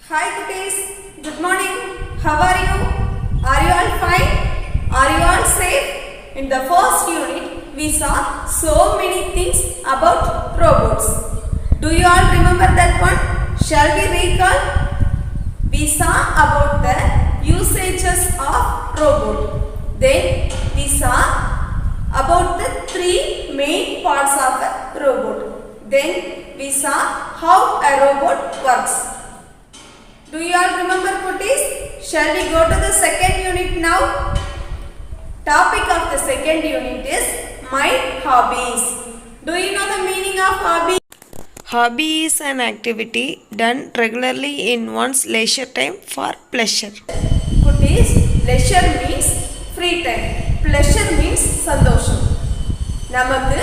Hi cuties, good morning. How are you? Are you all fine? Are you all safe? In the first unit, we saw so many things about robots. Do you all remember that one? Shall we recall? We saw about the usages of robot. Then we saw about the three main parts of a robot. Then we saw how a robot works. Do you all remember cuties? Shall we go to the second unit now? Topic of the second unit is my hobbies. Do you know the meaning of hobby? Hobby is an activity done regularly in one's leisure time for pleasure. Cuties, leisure means free time. Pleasure means சந்தோஷம். நமக்கு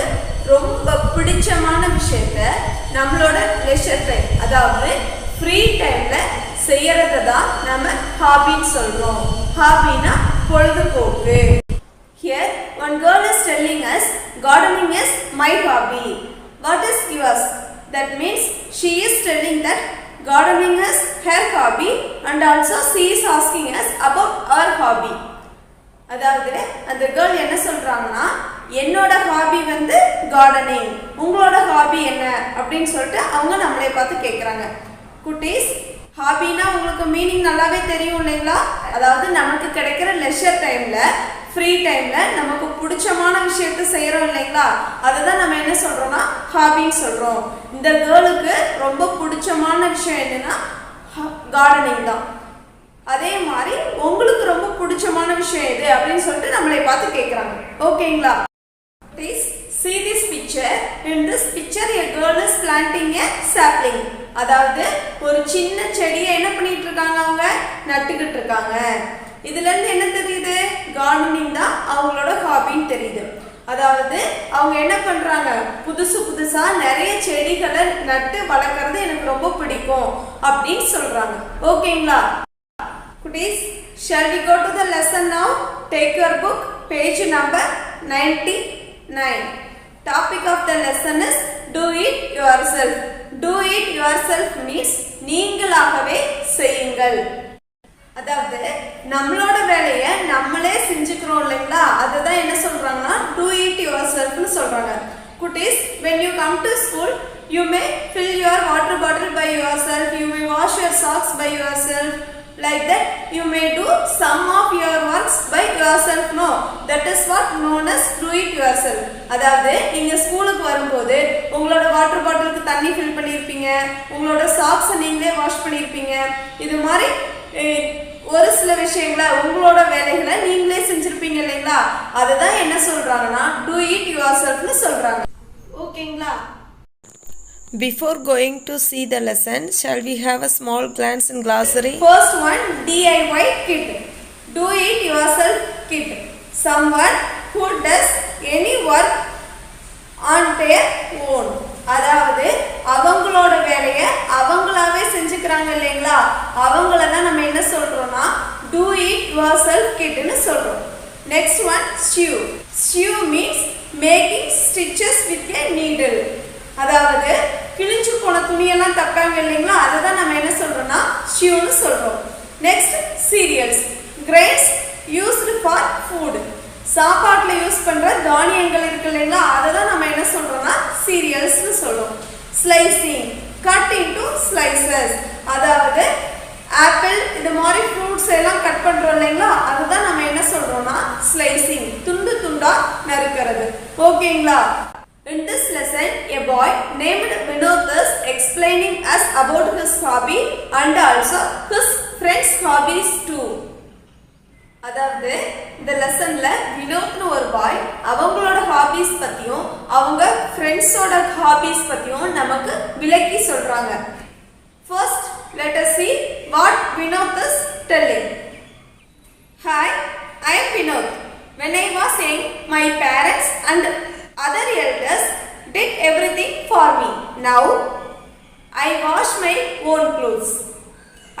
ரொம்ப பிடிச்சமான விஷயத்தை நம்மளோட leisure time அதாவது free டைம்ல செய்யறத தான் நம்ம ஹாபின்னு சொல்றோம். ஹாபினா பொழுதுபோக்கு. Here one girl is telling us gardening is my hobby. What is yours? That means she is telling that gardening is her hobby and also she is asking us about our hobby. அதாவது அந்த girl என்ன சொல்றாங்கன்னா என்னோட hobby வந்து gardening, உங்களோட hobby என்ன அப்படின்னு சொல்லிட்டு அவங்க நம்மளை பார்த்து கேட்குறாங்க. குட்டீஸ், ஹாபினா உங்களுக்கு மீனிங் நல்லாவே தெரியும் இல்லைங்களா? அதாவது நமக்கு கிடைக்கிற லெஷர் டைம்ல ஃப்ரீ டைம்ல நமக்கு பிடிச்சமான விஷயத்த செய்யறோம் இல்லைங்களா? அதை தான் நம்ம என்ன சொல்றோம்னா ஹாபின்னு சொல்றோம். இந்த கேர்ளுக்கு ரொம்ப பிடிச்சமான விஷயம் என்னன்னா கார்டனிங் தான். அதே மாதிரி உங்களுக்கு ரொம்ப பிடிச்சமான விஷயம் எது அப்படின்னு சொல்லிட்டு நம்மளை பார்த்து கேட்குறாங்க. ஓகேங்களா? Please see this picture. In this picture a girl is planting a sapling. அதாவது ஒரு சின்ன செடியை என்ன பண்ணிட்டு இருக்காங்க, அவங்க நட்டுக்கிட்டு இருக்காங்க. இதுல இருந்து என்ன தெரியுது? கார்டனிங் தான் அவங்களோட ஹாபின்னு தெரியுது. அதாவது அவங்க என்ன பண்றாங்க, புதுசா நிறைய செடிகளை நட்டு வளர்க்கறது எனக்கு ரொம்ப பிடிக்கும் அப்படின்னு சொல்றாங்க. ஓகேங்களா? Cuties, shall we go to the lesson now? Take your book, page number 99. Topic of the lesson is do it yourself. Do it yourself means நீங்களாகவே செய்யுங்கள். அதாவது நம்மளோட வேலையை நம்மளே செஞ்சுக்கிறோம் இல்லைங்களா? அதுதான் என்ன சொல்றாங்கன்னா do it yourself னு சொல்றாங்க. Cuties, when you come to school, you may fill your water bottle by yourself, you may wash your socks by yourself. Like that you may do some of your works by yourself. No, that is what known as do it yourself. அதாவது நீங்க ஸ்கூலுக்கு வரும்போது உங்களோட water பாட்டிலுக்கு தண்ணி fill பண்ணியிருப்பீங்க, உங்களோட சாக்ஸை நீங்களே wash பண்ணியிருப்பீங்க. இது மாதிரி ஒரு சில விஷயங்களை உங்களோட வேலைகளை நீங்களே செஞ்சிருப்பீங்க இல்லைங்களா? அதுதான் என்ன சொல்றாங்கன்னா do it yourself னு சொல்றாங்க. ஓகேங்களா? Before going to see the lesson, shall we have a small glance in glossary? First one, DIY kit. Do it yourself kit. Someone who does any work on their own. அதாவது அவங்களோட வேலையை அவங்களாவே செஞ்சுக்கிறாங்க இல்லைங்களா? அவங்கள தான் நம்ம என்ன சொல்றோம்னா do it yourself kit னு சொல்றோம். Next one, sew. Sew means making stitches with a needle. அதாவது கிழிஞ்சு போன துணியெல்லாம் தப்பாங்க இல்லைங்களா? அதை தான் நம்ம என்ன சொல்றோம்னா ஷூன்னு சொல்றோம். Next, serials. Grains used for food. சாப்பாட்டில் யூஸ் பண்ற தானியங்கள் இருக்கு இல்லைங்களா? அதை தான் நம்ம என்ன சொல்றோம்னா சீரியல்ஸ்னு சொல்றோம். Slicing, cut into slices. அதாவது ஆப்பிள் இது மாதிரி ஃப்ரூட்ஸ் எல்லாம் கட் பண்றோம் இல்லைங்களா? அதுதான் நம்ம என்ன சொல்றோம்னா ஸ்லைசிங், துண்டு துண்டா நறுக்கிறது. ஓகேங்களா? In this lesson, a boy named Vinod is explaining us about his hobby and also his friends' hobbies too. அதாவது இந்த லெசன்ல வினோத்னு ஒரு பாய் அவங்களோட ஹாபிஸ் பத்தியும் அவங்க ஃப்ரெண்ட்ஸோட ஹாபிஸ் பத்தியும் நமக்கு விளக்கி சொல்றாங்க. First, let us see what Vinod is telling. Hi, I am Vinod. When I was young, my parents and other elders did everything for me. Now I wash my own clothes.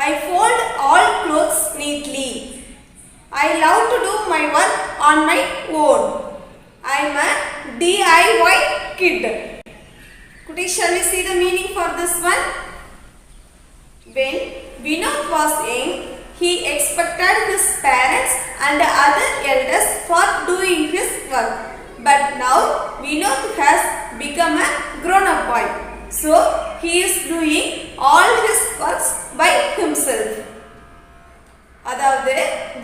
I fold all clothes neatly. I love to do my work on my own. I am a DIY kid. Could you shall we see the meaning for this one? When Vinod was young, he expected his parents and other elders for doing his work. But now Vinod has become a grown-up boy. So he is doing all his works by himself. அதாவது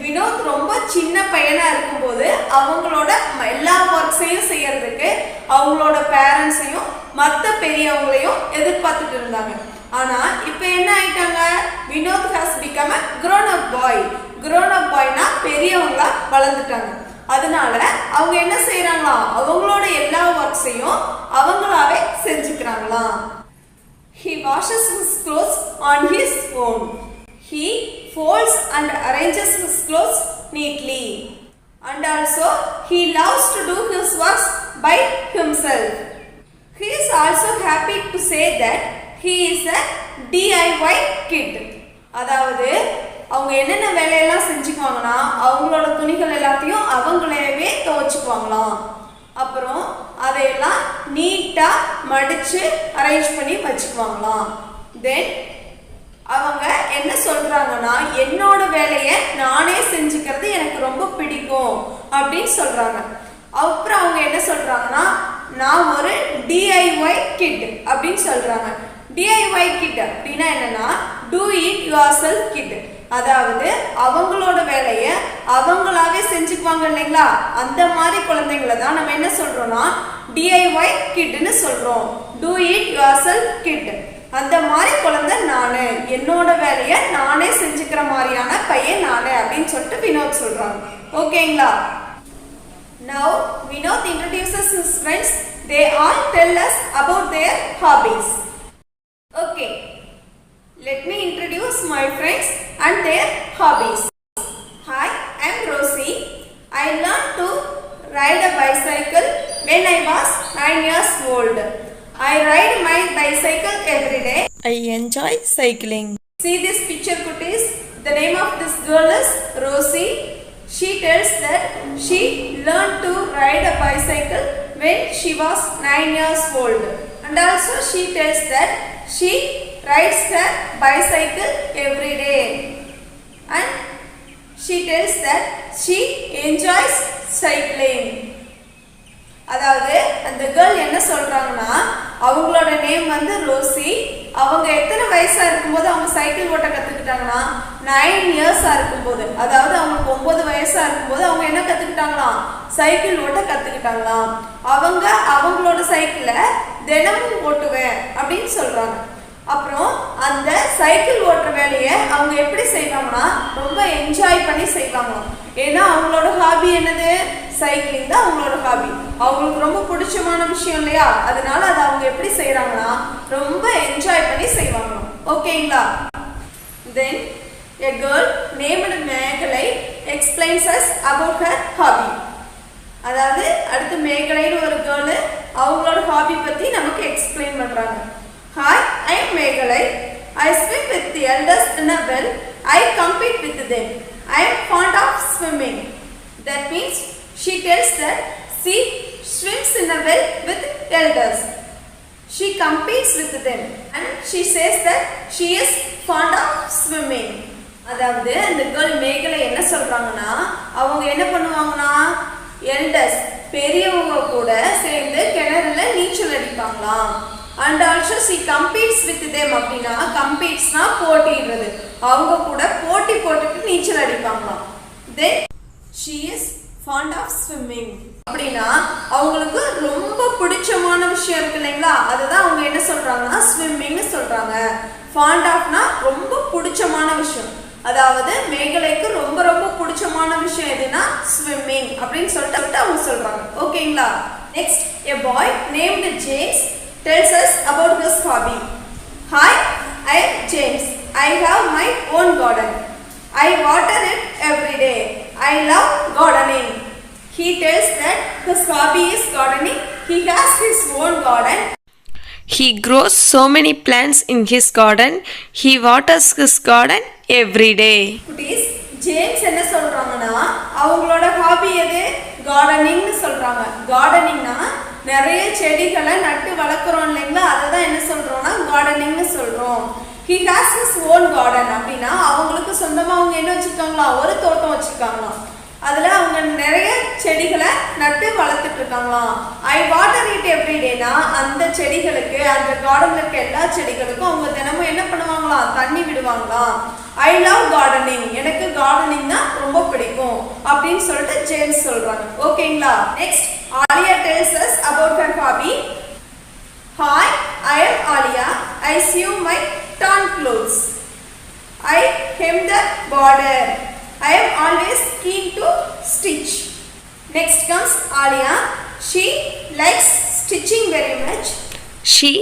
வினோத் ரொம்ப சின்ன பையனா இருக்கும்போது அவங்களோட எல்லா ஒர்க்ஸையும் செய்யறதுக்கு அவங்களோட பேரண்ட்ஸையும் மற்ற பெரியவங்களையும் எதிர்பார்த்துட்டு இருந்தாங்க. ஆனா இப்போ என்ன ஆயிட்டாங்க, Vinod has become a grown up boy. grown up boyனா பெரியவங்களா வளர்ந்துட்டாங்க. அதனால அவங்க என்ன செய்யறாங்களா, அவங்களோட எல்லா ஒர்க்ஸையும் அவங்களாவே செஞ்சுக்கிறாங்களா. He washes his clothes on his own. He folds and arranges his clothes neatly. And also he loves to do his works by himself. He is also happy to say that he is a DIY kid. அதாவது அவங்க என்னென்ன வேலையெல்லாம் செஞ்சுக்குவாங்கன்னா அவங்களோட துணிகள் எல்லாத்தையும் அவங்களே துவைச்சுக்குவாங்களாம். அப்புறம் அதையெல்லாம் நீட்டாக மடித்து அரேஞ்ச் பண்ணி வச்சுக்குவாங்களாம். தென் அவங்க என்ன சொல்றாங்கன்னா, என்னோட வேலையை நானே செஞ்சுக்கிறது எனக்கு ரொம்ப பிடிக்கும் அப்படின்னு சொல்றாங்க. அப்புறம் அவங்க என்ன சொல்றாங்கன்னா, நான் ஒரு DIY கிட் அப்படின்னு சொல்றாங்க. DIY கிட் அப்படின்னா என்னன்னா, do it yourself kit. அதாவது அவங்களோட வேலையை அவங்களாவே செஞ்சுக்குவாங்க இல்லைங்களா, அந்த மாதிரி குழந்தைங்களை தான் நம்ம என்ன சொல்றோம்னா DIY கிட்னு சொல்றோம். Do it yourself kit. அந்த மாதிரி குழந்தை நானு, என்னோட வேலையை நானே செஞ்சுக்கிற மாதிரியான பையன் நானு அப்படின்னு சொல்லிட்டு வினோத் சொல்றாங்க. ஓகேங்களா? Now Vinod introduces his friends. They all tell us about their hobbies. Okay, let me introduce my friends and their hobbies. Hi, I am Rosie. I learned to ride a bicycle when I was 9 years old. I ride my bicycle every day. I enjoy cycling. See this picture, cuties. The name of this girl is Rosie. She tells that she learned to ride a bicycle when she was 9 years old. And also she tells that she rides her bicycle every day. And she tells that she enjoys cycling. அதாவது அந்த girl என்ன சொல்றாங்கன்னா, அவங்களோட name வந்து Rousey. அவங்க எத்தனை வயசா இருக்கும்போது அவங்க சைக்கிள் ஓட்ட கத்துக்கிட்டாங்கன்னா 9 இயர்ஸா இருக்கும்போது, அதாவது அவங்களுக்கு 9 வயசா இருக்கும்போது அவங்க என்ன கத்துக்கிட்டாங்களாம், சைக்கிள் ஓட்ட கத்துக்கிட்டாங்களாம். அவங்க அவங்களோட சைக்கிளை தினமும் ஓட்டுவேன் அப்படின்னு சொல்றாங்க. அப்புறம் அந்த சைக்கிள் ஓட்டுற வேலையை அவங்க எப்படி செய்வாங்கன்னா ரொம்ப என்ஜாய் பண்ணி செய்வாங்களாம். ஏன்னா அவங்களோட ஹாபி என்னது, சைக்கிளிங் தான் அவங்களோட ஹாபி. அவங்களுக்கு ரொம்ப பிடிச்சமான விஷயம் இல்லையா, அதனால அதை அவங்க எப்படி செய்யறாங்கன்னா ரொம்ப என்ஜாய் பண்ணி செய்வாங்களாம். ஓகேங்களா? Then a girl named Megalai explains us about her hobby. அதாவது அடுத்து மேகலைன்னு ஒரு கேர்ள் அவங்களோட ஹாபி பத்தி நமக்கு எக்ஸ்பிளைன் பண்றாங்க. Hi, I am Megalai. I swim with the elders in a well. I compete with them. I am fond of swimming. That means she tells that she swims in a well with elders. She competes with them and she says that she is fond of swimming. அதாவது அந்த girl மேகலை என்ன சொல்றாங்கன்னா, அவங்க என்ன பண்ணுவாங்கன்னா elders பெரியவங்க கூட சேர்ந்து கிணறுல நீச்சல் அடிப்பாங்களாம். And also she competes with them. அப்படின்னா கம்பீட்ஸ்னா போட்டிடுறது, அவங்க கூட போட்டி போட்டுட்டு நீச்சல் அடிப்பாங்களாம். Then she is fond of swimming. அப்படின்னா அவங்களுக்கு ரொம்ப பிடிச்சமான விஷயம் இருக்கு இல்லைங்களா, அதுதான் அவங்க என்ன சொல்றாங்கன்னா ஸ்விம்மிங்னு சொல்றாங்க. ஃபாண்ட் ஆஃப்னா ரொம்ப பிடிச்சமான விஷயம். அதாவது மேகலைக்கு ரொம்ப ரொம்ப பிடிச்சமான விஷயம் எதுனா ஸ்விம்மிங் அப்படின்னு சொல்லிட்டு அவங்க சொல்றாங்க. ஓகேங்களா? Next a boy named James tells us about his hobby. Hi, I am James. I have my own garden. I water it every day. I love gardening. He tells that his hobby is gardening. He has his own garden. He grows so many plants in his garden. He waters his garden every day. Kutis, James என்ன சொல்றாங்கன்னா அவங்களோட hobby எது, கார்டனிங்னு சொல்றாங்க. கார்டனிங்னா நிறைய செடிகளை நட்டு வளர்க்குறோம் இல்லைங்களா, அதை தான் என்ன சொல்றோம்னா கார்டனிங்னு சொல்றோம். he has his own garden அப்படின்னா அவங்களுக்கு சொந்தமா அவங்க என்ன வச்சிருக்காங்களா, ஒரு தோட்டம் வச்சிருக்காங்களாம். அதுல அவங்க நிறைய செடிகளை நட்டு வளர்த்துட்டு இருக்காங்களாம். ஐ வாட்டர் இட் எவ்ரி டேனா அந்த செடிகளுக்கு, அந்த கார்டன்ல இருக்க எல்லா செடிகளுக்கும் அவங்க தினமும் என்ன பண்ணுவாங்களாம், தண்ணி விடுவாங்களாம். ஐ லவ் கார்டனிங், எனக்கு கார்டனிங் தான் ரொம்ப பிடிக்கும் அப்படின்னு சொல்லிட்டு ஜேம்ஸ் சொல்றாங்க. ஓகேங்களா. Next Alia tells us about her hobby. Hi, I am Alia. I sew my torn clothes. I hem the border. I am always keen to stitch. Next comes Alia. She likes stitching very much. She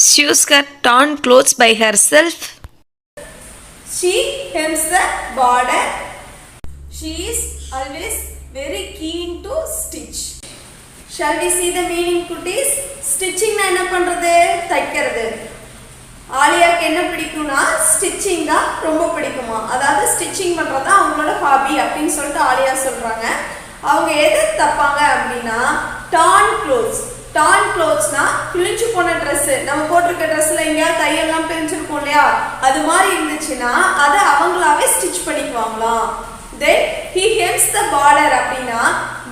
sews her torn clothes by herself. She hems the border. She is always very keen to stitch. Shall we see the meaning, குட்டீஸ்? Stitching என்ன பண்றது, தைக்கிறது. ஆலியாக்கு என்ன பிடிக்கும்னா stitching தான் ரொம்ப பிடிக்குமா, அதாவது ஸ்டிச்சிங் பண்றது தான் அவங்களோட ஹாபி அப்படின்னு சொல்லிட்டு ஆலியா சொல்றாங்க. அவங்க எது தப்பாங்க அப்படின்னா டார்ன் க்ளோத்ஸ். டார்ன் க்ளோத்ஸ்னா கிழிஞ்சு போன ட்ரெஸ், நம்ம போட்டிருக்க ட்ரெஸ்ல எங்கேயாவது தையெல்லாம் பிரிஞ்சிருக்கும் இல்லையா, அது மாதிரி இருந்துச்சுன்னா அதை அவங்களாவே ஸ்டிச் பண்ணிக்குவாங்களாம். Then he hems the border அப்படின்னா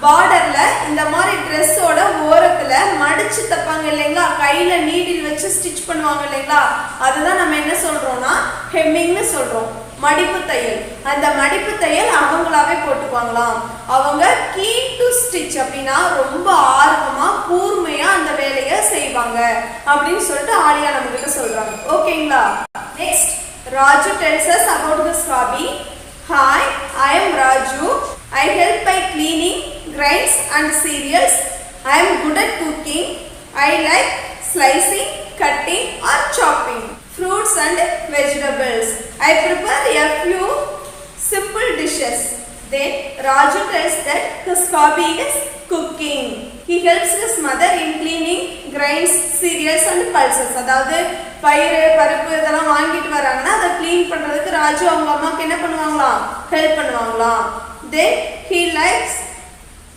பார்டர்ல இந்த மாதிரி ட்ரெஸ்ஸோட ஓரத்துல மடிச்சு தப்பாங்க இல்லைங்களா, கையில நீடில் வச்சு ஸ்டிச் பண்ணுவாங்க இல்லைங்களா, அதுதான் நம்ம என்ன சொல்றோம்னா ஹெம்மிங்னு சொல்றோம், மடிப்பு தையல். அந்த மடிப்பு தையல் அவங்களாவே போட்டுக்குவாங்களாம். அவங்க கீன் டு ஸ்டிச் அப்படின்னா ரொம்ப ஆர்வமா கூர்மையா அந்த வேலையை செய்வாங்க அப்படின்னு சொல்லிட்டு ஆலியா நம்ம கிட்ட சொல்றாங்க. ஓகேங்களா. Next Raju tells us about his hobby. Hi, I am Raju. I help by cleaning grains and cereals. I am good at cooking. I like slicing, cutting or chopping fruits and vegetables. I prepare a few simple dishes. Then Raju tells that his hobby is cooking. He helps his mother in cleaning grains, cereals and pulses. அதாவது பயிறு பருப்பு இதெல்லாம் வாங்கிட்டு வராங்கன்னா அதை clean பண்றதுக்கு ராஜு அவங்க அம்மாக்கு என்ன பண்ணுவாங்களாம், ஹெல்ப் பண்ணுவாங்களாம். Then he likes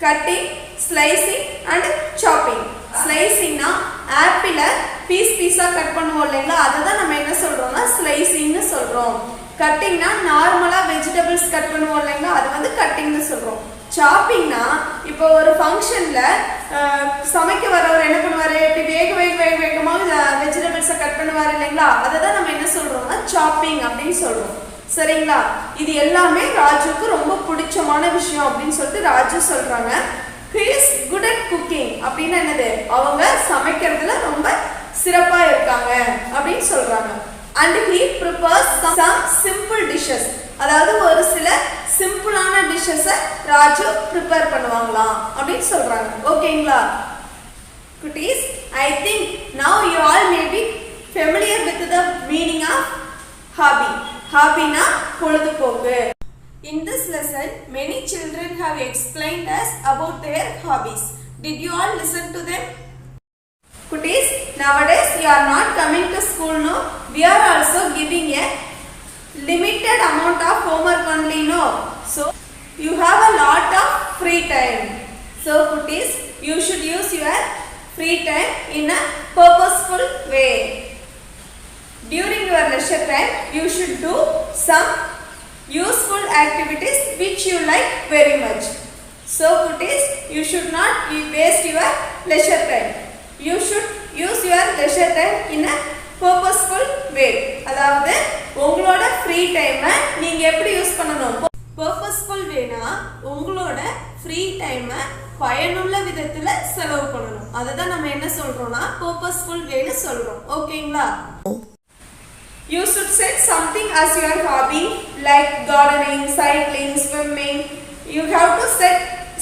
cutting, slicing and chopping. Slicingனா ஆப்பிளை பீஸ் பீஸா கட் பண்ணுவோம் இல்லைங்களா, அதுதான் நம்ம என்ன சொல்றோம்னா ஸ்லைசிங்னு சொல்றோம். கட்டிங்னா நார்மலா வெஜிடபிள்ஸ் கட் பண்ணுவோம் இல்லைங்களா, அது வந்து கட்டிங்னு சொல்றோம். சாப்பிங்னா இப்போ ஒரு ஃபங்க்ஷன்ல சமைக்க வரவர் என்ன பண்ணுவாரு, இப்படி வேகமாக வெஜிடபிள்ஸை கட் பண்ணுவாரு இல்லைங்களா, அதை தான் நம்ம என்ன சொல்றோம்னா சாப்பிங் அப்படின்னு சொல்றோம். சரிங்களா. இது எல்லாமே ராஜுக்கு ரொம்ப பிடிச்சமான விஷயம் அப்படின்னு சொல்லிட்டு ராஜு சொல்றாங்க. he is good at cooking அப்படின்னா என்னது, அவங்க சமைக்கிறதுல ரொம்ப சிறப்பா இருக்காங்க அப்படின்னு சொல்றாங்க. and he prepares some simple dishes, அதாவது ஒரு சில சிம்பிளான டிஷ்ஷஸை ராஜு ப்ரிப்பேர் பண்ணுவாங்களாம் அப்படின்னு சொல்றாங்க. ஓகேங்களா குட்டீஸ். I think now you all may be familiar with the meaning of hobby. Hobby-na பொழுதுபோக்கு. In this lesson, many children have explained us about their hobbies. Did you all listen to them? Kutties, nowadays you are not coming to school, no? We are also giving a limited amount of homework only, no? So, you have a lot of free time. So, Kutties, you should use your free time in a purposeful way. During your leisure time, you should do some useful activities which you like very much. So, Kutties, you should not waste your leisure time. You should use your leisure time in a purposeful way. அதாவது உங்களோட free டைமை நீங்க எப்படி use பண்ணணும், purposeful வேனா உங்களோட free டைமை பயனுள்ள விதத்துல செலவு பண்ணணும். அதுதான் நம்ம என்ன சொல்றோம்னா பர்பஸ்ஃபுல் வேன்னு சொல்றோம். ஓகேங்களா. You should set something as your hobby like gardening, cycling, swimming. You have to set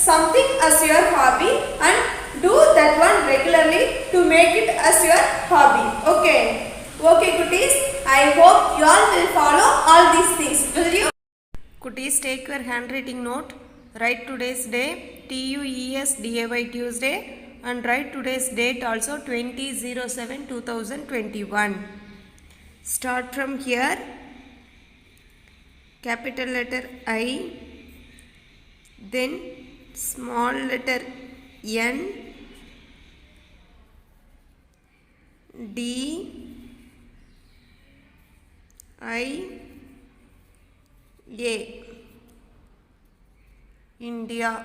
something as your hobby and do that one regularly to make it as your hobby. Okay. Okay, Kutties. I hope you all will follow all these things. Will you? Kutties, take your handwriting note. Write today's day, TUESDAY Tuesday, and write today's date also 20/07/2021. Start from here. Capital letter I, then small letter N, D, India.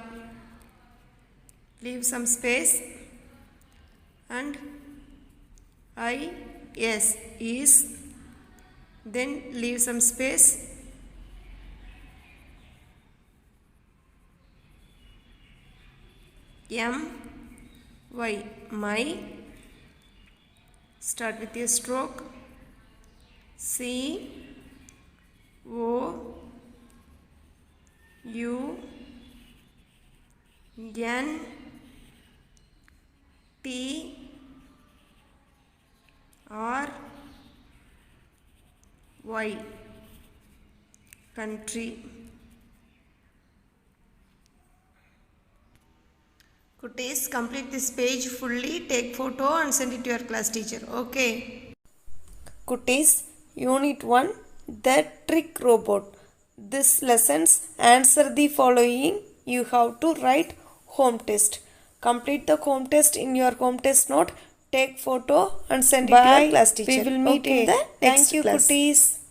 Leave some space. And is, then leave some space. My, start with a stroke. COUNTRY, country. Kuttis, complete this page fully, take photo and send it to your class teacher. Okay. Kuttis, Unit 1, The Trick Robot. This lessons answer the following. You have to write home test. Complete the home test in your home test note. Take photo and send it to your class teacher. We will meet in the next class. Thank you, Kuttis.